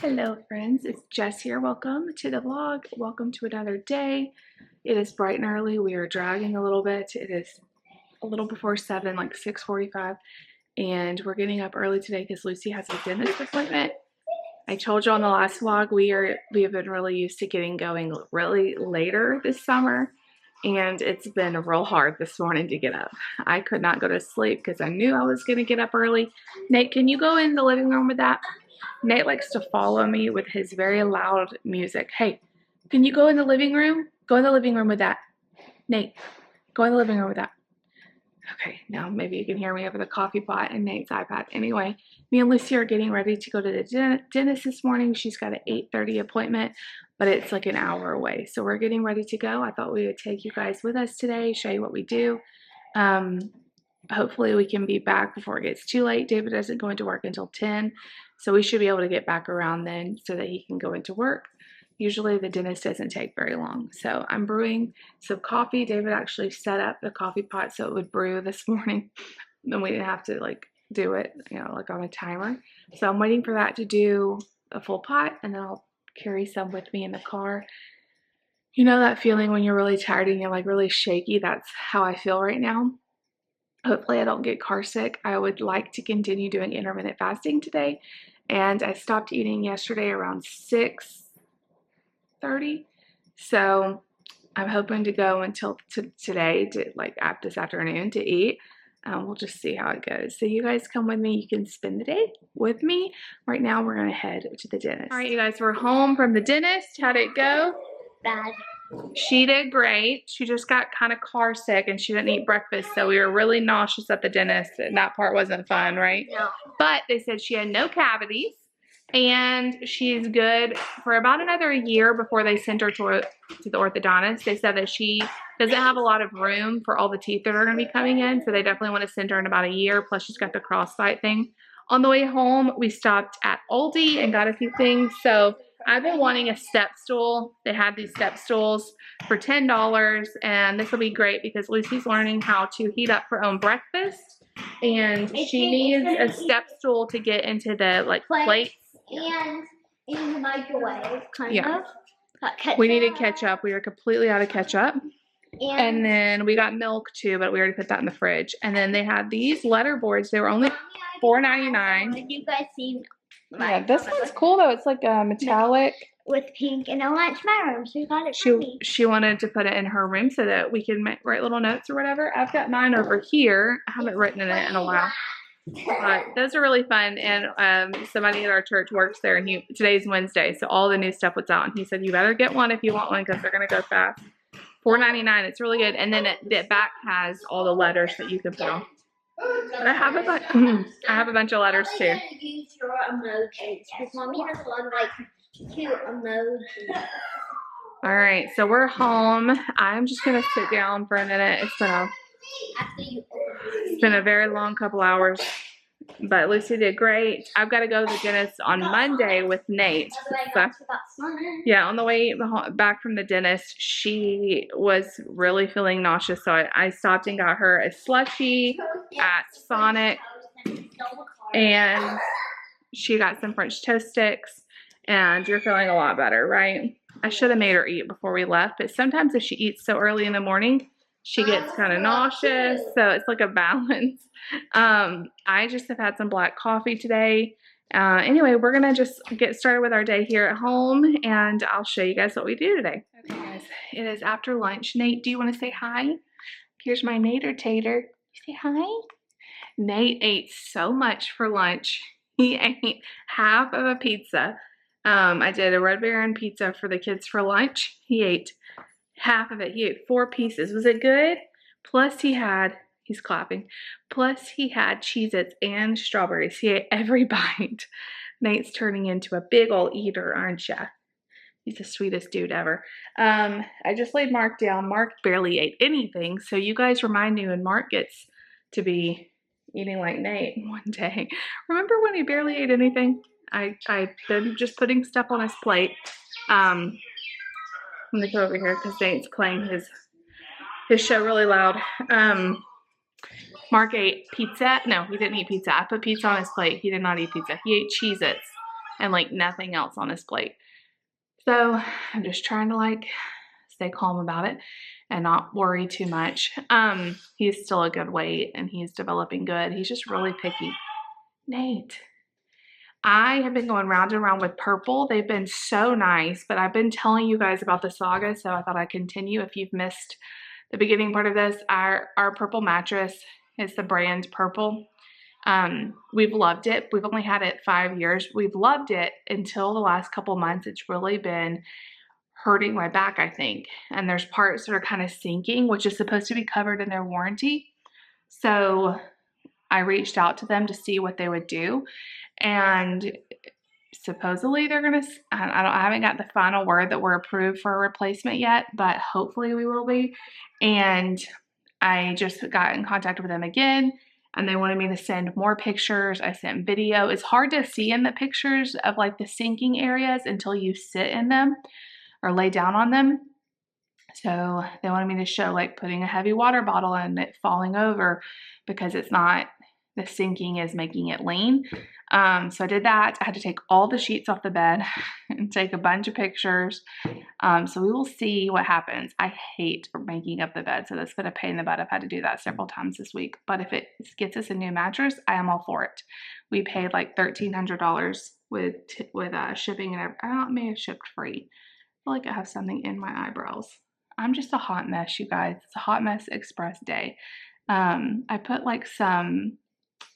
Hello friends, it's Jess here. Welcome to the vlog. Welcome to another day. It is bright and early. We are dragging a little bit. It is a little before 7, like 6:45, and we're getting up early today because Lucy has a dentist appointment. I told you on the last vlog we have been really used to getting going really later this summer, and it's been real hard this morning to get up. I could not go to sleep because I knew I was going to get up early. Nate, can you go in the living room with that? Nate likes to follow me with his very loud music. Hey, can you go in the living room? Go in the living room with that. Nate, go in the living room with that. Okay, now maybe you can hear me over the coffee pot and Nate's iPad. Anyway, me and Lucy are getting ready to go to the dentist this morning. She's got an 8:30 appointment, but it's like an hour away. So we're getting ready to go. I thought we would take you guys with us today, show you what we do. Hopefully we can be back before it gets too late. David isn't going to work until 10, so we should be able to get back around then so that he can go into work. Usually the dentist doesn't take very long. So I'm brewing some coffee. David actually set up the coffee pot so it would brew this morning. Then we didn't have to like do it, like on a timer. So I'm waiting for that to do a full pot, and then I'll carry some with me in the car. You know that feeling when you're really tired and you're like really shaky? That's how I feel right now. Hopefully I don't get car sick. I would like to continue doing intermittent fasting today. And I stopped eating yesterday around 6:30. So I'm hoping to go until today, to like after this afternoon, to eat. We'll just see how it goes. So you guys come with me. You can spend the day with me. Right now we're going to head to the dentist. All right, you guys, we're home from the dentist. How'd it go? Bad. She did great. She just got kind of car sick and she didn't eat breakfast, so we were really nauseous at the dentist, and that part wasn't fun, right? No. But they said she had no cavities and she's good for about another year before they sent her to the orthodontist. They said that she doesn't have a lot of room for all the teeth that are going to be coming in, so they definitely want to send her in about a year. Plus she's got the crossbite thing. On the way home, we stopped at Aldi and got a few things. So I've been wanting a step stool. They had these step stools for $10, and this will be great because Lucy's learning how to heat up her own breakfast, and she needs a step stool to get into the plates and in the microwave, kind of. We needed ketchup. We were completely out of ketchup. And then we got milk too, but we already put that in the fridge. And then they had these letter boards. They were only $4.99. Did you guys see? Yeah, this one's cool though. It's like a metallic with pink, and I want my room, so you got it for me. She wanted to put it in her room so that we can write little notes or whatever. I've got mine over here. I haven't written in it in a while. But those are really fun, and somebody at our church works there, and today's Wednesday, so all the new stuff was out, and he said you better get one if you want one because they're gonna go fast. $4.99. It's really good, and then the back has all the letters that you can put on. But I have a bunch of letters too. I'm gonna use your emojis because Mommy has a lot of cute emojis. All right, so we're home. I'm just gonna sit down for a minute. It's been a very long couple hours, but Lucy did great. I've got to go to the dentist on Monday with Nate. So, yeah, on the way back from the dentist, she was really feeling nauseous, so I stopped and got her a slushie at Sonic, and she got some French toast sticks, and you're feeling a lot better, right? I should have made her eat before we left, but sometimes if she eats so early in the morning, she gets kind of nauseous, so it's like a balance. I just have had some black coffee today. Anyway, we're going to just get started with our day here at home, and I'll show you guys what we do today. Okay, guys, it is after lunch. Nate, do you want to say hi? Here's my Nater Tater. Say hi. Nate ate so much for lunch. He ate half of a pizza. I did a Red Baron pizza for the kids for lunch. He ate half of it. He ate 4 pieces. Was it good? Plus he's clapping. Plus he had Cheez-Its and strawberries. He ate every bite. Nate's turning into a big old eater, aren't ya? He's the sweetest dude ever. I just laid Mark down. Mark barely ate anything. So you guys remind me when Mark gets to be eating like Nate one day. Remember when he barely ate anything? I've been just putting stuff on his plate. Let me go over here because Nate's playing his show really loud. Mark ate pizza. No, he didn't eat pizza. I put pizza on his plate. He did not eat pizza. He ate Cheez-Its. and like nothing else on his plate. So I'm just trying to like stay calm about it and not worry too much. He's still a good weight and he's developing good. He's just really picky. Nate, I have been going round and round with purple. They've been so nice, but I've been telling you guys about the Saga, so I thought I'd continue. If you've missed the beginning part of this, our purple mattress is the brand Purple. We've loved it. We've only had it 5 years. We've loved it until the last couple months. It's really been hurting my back, I think. And there's parts that are kind of sinking, which is supposed to be covered in their warranty. So I reached out to them to see what they would do. And supposedly they're going to, I haven't got the final word that we're approved for a replacement yet, but hopefully we will be. And I just got in contact with them again, and they wanted me to send more pictures. I sent video. It's hard to see in the pictures of like the sinking areas until you sit in them or lay down on them. So they wanted me to show like putting a heavy water bottle in it, falling over, because it's not, the sinking is making it lean. So I did that. I had to take all the sheets off the bed and take a bunch of pictures. So we will see what happens. I hate making up the bed, so that's been a pain in the butt. I've had to do that several times this week. But if it gets us a new mattress, I am all for it. We paid like $1,300 with shipping, and I may have shipped free. I feel like I have something in my eyebrows. I'm just a hot mess, you guys. It's a hot mess express day. I put like some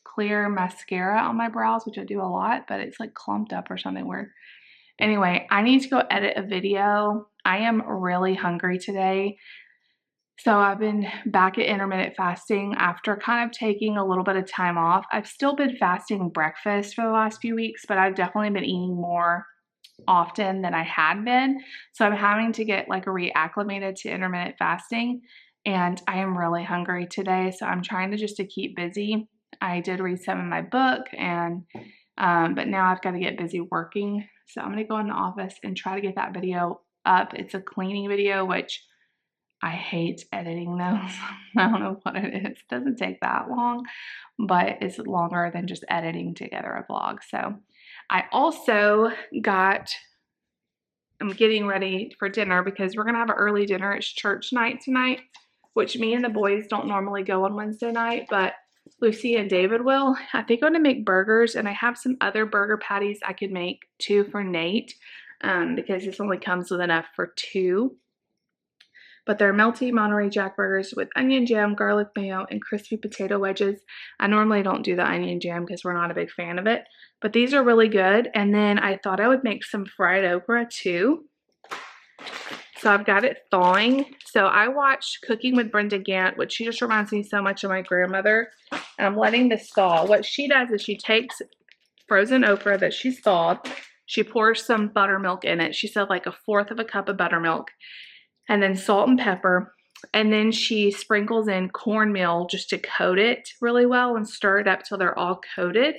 clear mascara on my brows, which I do a lot, but it's like clumped up or something weird. Anyway, I need to go edit a video. I am really hungry today. So I've been back at intermittent fasting after kind of taking a little bit of time off. I've still been fasting breakfast for the last few weeks, but I've definitely been eating more often than I had been. So I'm having to get like reacclimated to intermittent fasting, and I am really hungry today. So I'm trying to keep busy. I did read some of my book, and but now I've got to get busy working. So I'm going to go in the office and try to get that video up. It's a cleaning video, which I hate editing those. I don't know what it is. It doesn't take that long, but it's longer than just editing together a vlog. So I also I'm getting ready for dinner because we're going to have an early dinner. It's church night tonight, which me and the boys don't normally go on Wednesday night, but Lucy and David will. I think I'm going to make burgers, and I have some other burger patties I could make too for Nate, because this only comes with enough for 2. But they're melty Monterey Jack burgers with onion jam, garlic mayo, and crispy potato wedges. I normally don't do the onion jam because we're not a big fan of it, but these are really good. And then I thought I would make some fried okra too. So I've got it thawing. So I watched Cooking with Brenda Gant, which she just reminds me so much of my grandmother. And I'm letting this thaw. What she does is she takes frozen okra that she's thawed. She pours some buttermilk in it. She said like 1/4 cup of buttermilk. And then salt and pepper. And then she sprinkles in cornmeal just to coat it really well and stir it up till they're all coated.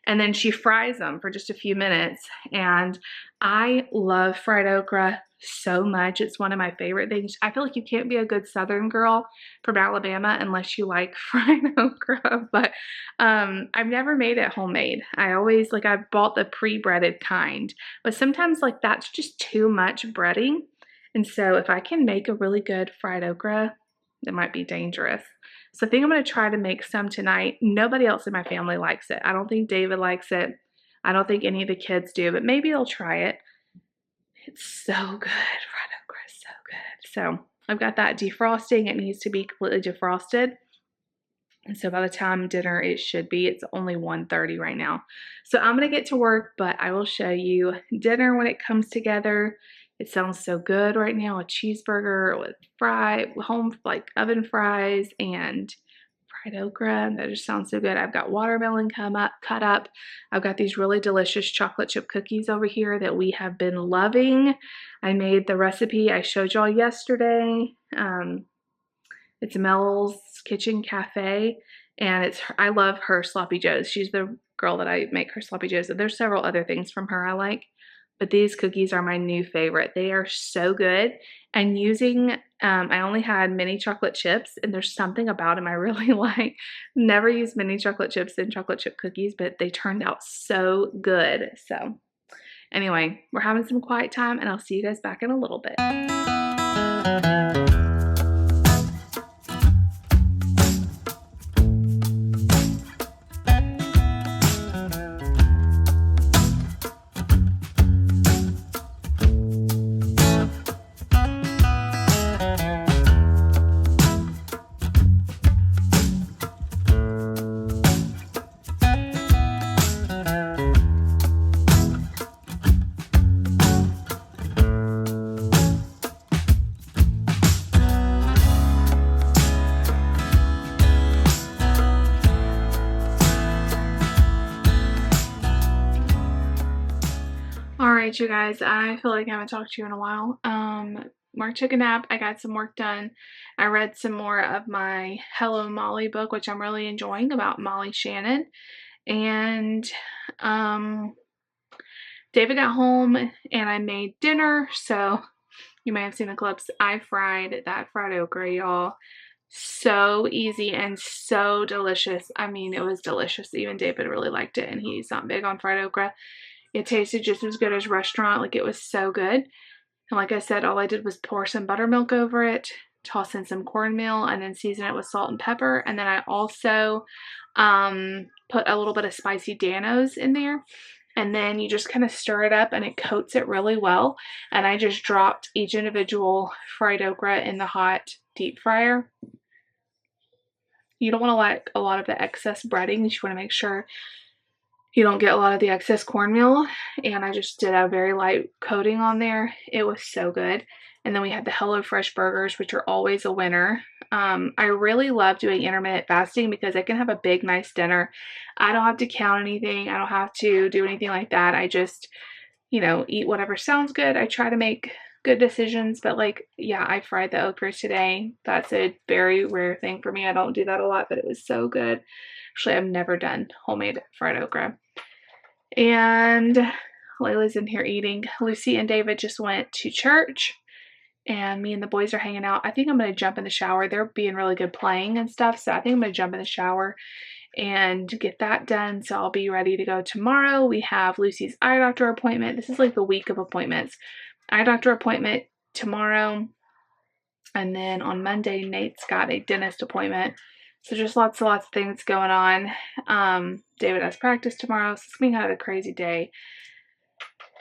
And then she fries them for just a few minutes. And I love fried okra so much. It's one of my favorite things. I feel like you can't be a good Southern girl from Alabama unless you like fried okra. But I've never made it homemade. I've bought the pre-breaded kind. But sometimes like that's just too much breading. And so if I can make a really good fried okra, it might be dangerous. So I think I'm going to try to make some tonight. Nobody else in my family likes it. I don't think David likes it. I don't think any of the kids do, but maybe they'll try it. It's so good. Fried okra is so good. So I've got that defrosting. It needs to be completely defrosted. And so by the time dinner, it's only 1:30 right now. So I'm going to get to work, but I will show you dinner when it comes together. It sounds so good right now. A cheeseburger with oven fries and fried okra. That just sounds so good. I've got watermelon cut up. I've got these really delicious chocolate chip cookies over here that we have been loving. I made the recipe I showed y'all yesterday. It's Mel's Kitchen Cafe, and I love her sloppy joes. She's the girl that I make her sloppy joes. There's several other things from her I like, but these cookies are my new favorite. They are so good. And I only had mini chocolate chips, and there's something about them I really like. Never used mini chocolate chips in chocolate chip cookies, but they turned out so good. So Anyway, we're having some quiet time, and I'll see you guys back in a little bit. Alright, you guys, I feel like I haven't talked to you in a while. Mark took a nap. I got some work done. I read some more of my Hello Molly book, which I'm really enjoying, about Molly Shannon. And David got home and I made dinner, so you may have seen the clips. I fried that fried okra, y'all. So easy and so delicious. I mean, it was delicious. Even David really liked it, and he's not big on fried okra. It tasted just as good as restaurant. Like, it was so good. And like I said, all I did was pour some buttermilk over it, toss in some cornmeal, and then season it with salt and pepper. And then I also put a little bit of spicy Danos in there. And then you just kind of stir it up and it coats it really well. And I just dropped each individual fried okra in the hot deep fryer. You don't want to like a lot of the excess breading. You just want to make sure you don't get a lot of the excess cornmeal. And I just did a very light coating on there. It was so good. And then we had the HelloFresh burgers, which are always a winner. I really love doing intermittent fasting because I can have a big, nice dinner. I don't have to count anything. I don't have to do anything like that. I just, you know, eat whatever sounds good. I try to make good decisions, but like, yeah, I fried the okra today. That's a very rare thing for me. I don't do that a lot, but it was so good. Actually, I've never done homemade fried okra. And Layla's in here eating. Lucy and David just went to church, and me and the boys are hanging out. I think I'm going to jump in the shower. They're being really good playing and stuff, so I think I'm going to jump in the shower and get that done, so I'll be ready to go tomorrow. We have Lucy's eye doctor appointment. This is like the week of appointments. Eye doctor appointment tomorrow, and then on Monday, Nate's got a dentist appointment. So just lots of things going on. David has practice tomorrow, so it's going to be kind of a crazy day.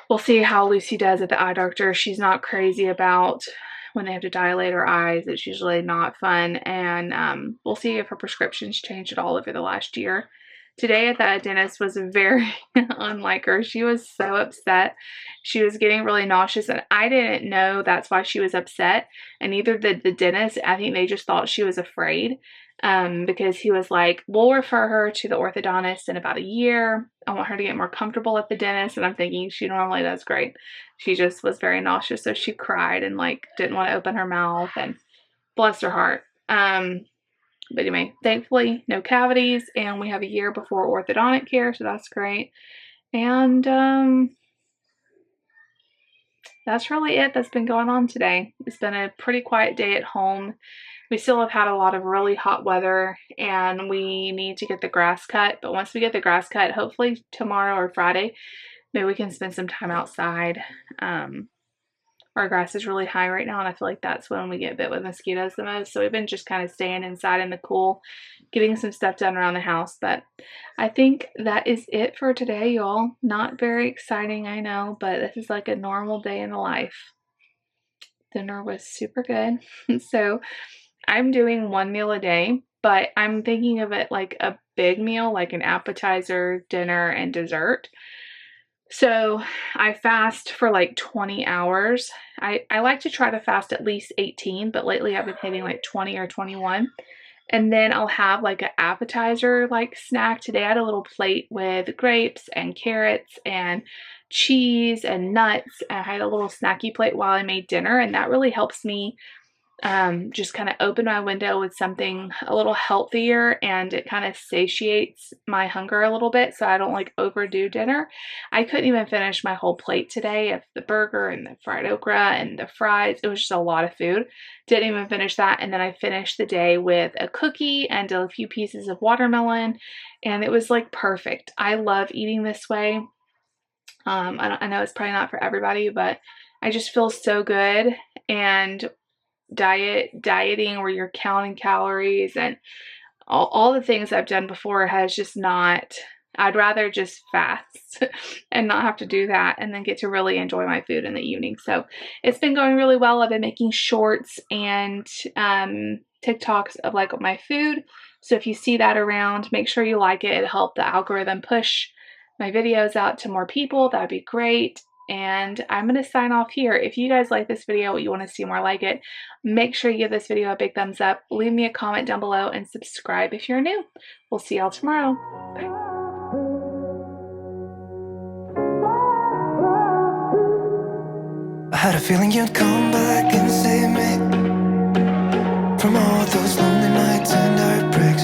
We'll see how Lucy does at the eye doctor. She's not crazy about when they have to dilate her eyes. It's usually not fun. And we'll see if her prescriptions changed at all over the last year. Today at the dentist was very unlike her. She was so upset. She was getting really nauseous, and I didn't know that's why she was upset. And neither did the dentist. I think they just thought she was afraid, because he was like, we'll refer her to the orthodontist in about a year. I want her to get more comfortable at the dentist. And I'm thinking, she normally does great. She just was very nauseous, so she cried and like didn't want to open her mouth, and bless her heart. But anyway, thankfully, no cavities, and we have a year before orthodontic care, so that's great. And that's really it that's been going on today. It's been a pretty quiet day at home. We still have had a lot of really hot weather, and we need to get the grass cut. But once we get the grass cut, hopefully tomorrow or Friday, maybe we can spend some time outside. Our grass is really high right now, and I feel like that's when we get bit with mosquitoes the most. So we've been just kind of staying inside in the cool, getting some stuff done around the house. But I think that is it for today, y'all. Not very exciting, I know, but this is like a normal day in the life. Dinner was super good. So I'm doing one meal a day, but I'm thinking of it like a big meal, like an appetizer, dinner, and dessert. So I fast for like 20 hours. I like to try to fast at least 18, but lately I've been hitting like 20 or 21. And then I'll have like an appetizer like snack. Today I had a little plate with grapes and carrots and cheese and nuts. And I had a little snacky plate while I made dinner, and that really helps me just kind of open my window with something a little healthier, and it kind of satiates my hunger a little bit, so I don't like overdo dinner. I couldn't even finish my whole plate today of the burger and the fried okra and the fries. It was just a lot of food. Didn't even finish that. And then I finished the day with a cookie and a few pieces of watermelon, and it was like perfect. I love eating this way. I know it's probably not for everybody, but I just feel so good. And dieting where you're counting calories and all the things I've done before has just not, I'd rather just fast and not have to do that and then get to really enjoy my food in the evening. So it's been going really well. I've been making shorts and TikToks of like my food. So if you see that around, make sure you like it. It'll help the algorithm push my videos out to more people. That'd be great. And I'm going to sign off here. If you guys like this video, you want to see more like it, make sure you give this video a big thumbs up. Leave me a comment down below and subscribe if you're new. We'll see y'all tomorrow. Bye. I had a feeling you'd come back and save me from all those lonely nights and heartbreaks.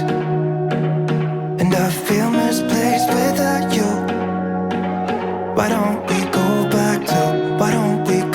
And I feel misplaced without you. Why don't we